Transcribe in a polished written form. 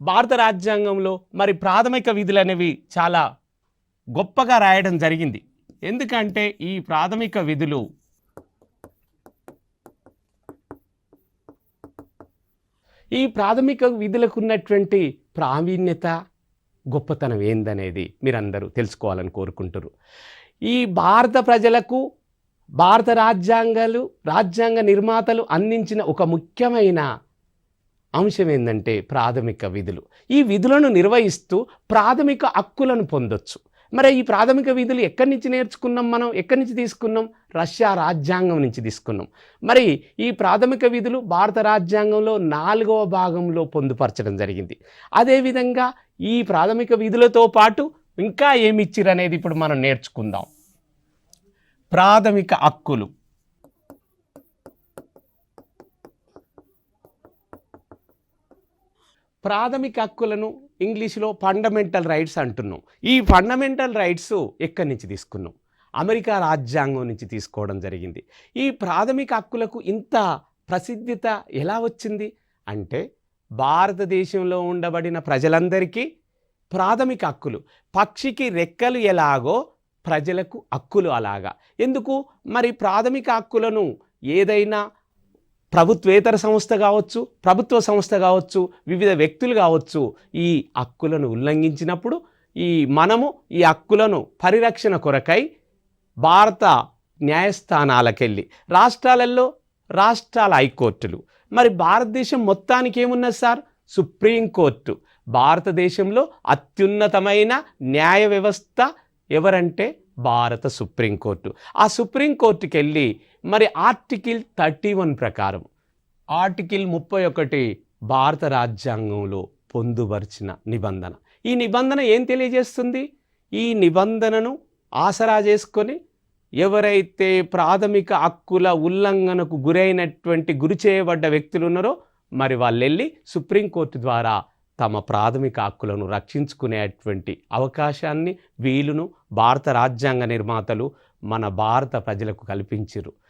భారత రాజ్యాంగంలో మరి ప్రాథమిక విధులు అనేవి చాలా గొప్పగా రాయడం జరిగింది. ఎందుకంటే ఈ ప్రాథమిక విధులు విధులకు ఉన్నటువంటి ప్రావీణ్యత, గొప్పతనం ఏందనేది మీరందరూ తెలుసుకోవాలని కోరుకుంటారు. ఈ భారత ప్రజలకు భారత రాజ్యాంగ నిర్మాతలు అందించిన ఒక ముఖ్యమైన అంశం ఏంటంటే ప్రాథమిక విధులు. ఈ విధులను నిర్వహిస్తూ ప్రాథమిక హక్కులను పొందొచ్చు. మరి ఈ ప్రాథమిక విధులు ఎక్కడి నుంచి నేర్చుకున్నాం, మనం ఎక్కడి నుంచి తీసుకున్నాం? రష్యా రాజ్యాంగం నుంచి తీసుకున్నాం. మరి ఈ ప్రాథమిక విధులు భారత రాజ్యాంగంలో 4వ భాగంలో పొందుపరచడం జరిగింది. అదేవిధంగా ఈ ప్రాథమిక విధులతో పాటు ఇంకా ఏమి ఇచ్చిర్రు అనేది ఇప్పుడు మనం నేర్చుకుందాం. ప్రాథమిక హక్కులు. ప్రాథమిక హక్కులను ఇంగ్లీష్లో ఫండమెంటల్ రైట్స్ అంటున్నాం. ఈ ఫండమెంటల్ రైట్స్ ఎక్కడి నుంచి తీసుకున్నాం? అమెరికా రాజ్యాంగం నుంచి తీసుకోవడం జరిగింది. ఈ ప్రాథమిక హక్కులకు ఇంత ప్రసిద్ధత ఎలా వచ్చింది అంటే, భారతదేశంలో ఉండబడిన ప్రజలందరికీ ప్రాథమిక హక్కులు. పక్షికి రెక్కలు ఎలాగో ప్రజలకు హక్కులు అలాగా. ఎందుకు? మరి ప్రాథమిక హక్కులను ఏదైనా ప్రభుత్వేతర సంస్థ కావచ్చు, ప్రభుత్వ సంస్థ కావచ్చు, వివిధ వ్యక్తులు కావచ్చు, ఈ హక్కులను ఉల్లంఘించినప్పుడు మనము ఈ హక్కులను పరిరక్షణ కొరకై భారత న్యాయస్థానాలకెళ్ళి రాష్ట్రాలలో రాష్ట్రాల హైకోర్టులు, మరి భారతదేశం మొత్తానికి ఏమున్నది సార్? సుప్రీంకోర్టు. భారతదేశంలో అత్యున్నతమైన న్యాయ వ్యవస్థ ఎవరంటే భారత సుప్రీంకోర్టు. ఆ సుప్రీంకోర్టుకి వెళ్ళి మరి ఆర్టికల్ 31 ప్రకారం, ఆర్టికల్ 31 భారత రాజ్యాంగంలో పొందుపరిచిన నిబంధన. ఈ నిబంధన ఏం తెలియజేస్తుంది? ఈ నిబంధనను ఆసరా చేసుకొని ఎవరైతే ప్రాథమిక హక్కుల ఉల్లంఘనకు గురి చేయబడ్డ వ్యక్తులు ఉన్నారో మరి వాళ్ళు వెళ్ళి సుప్రీంకోర్టు ద్వారా తమ ప్రాథమిక హక్కులను రక్షించుకునేటువంటి అవకాశాన్ని, వీలును భారత రాజ్యాంగ నిర్మాతలు మన భారత ప్రజలకు కల్పించారు.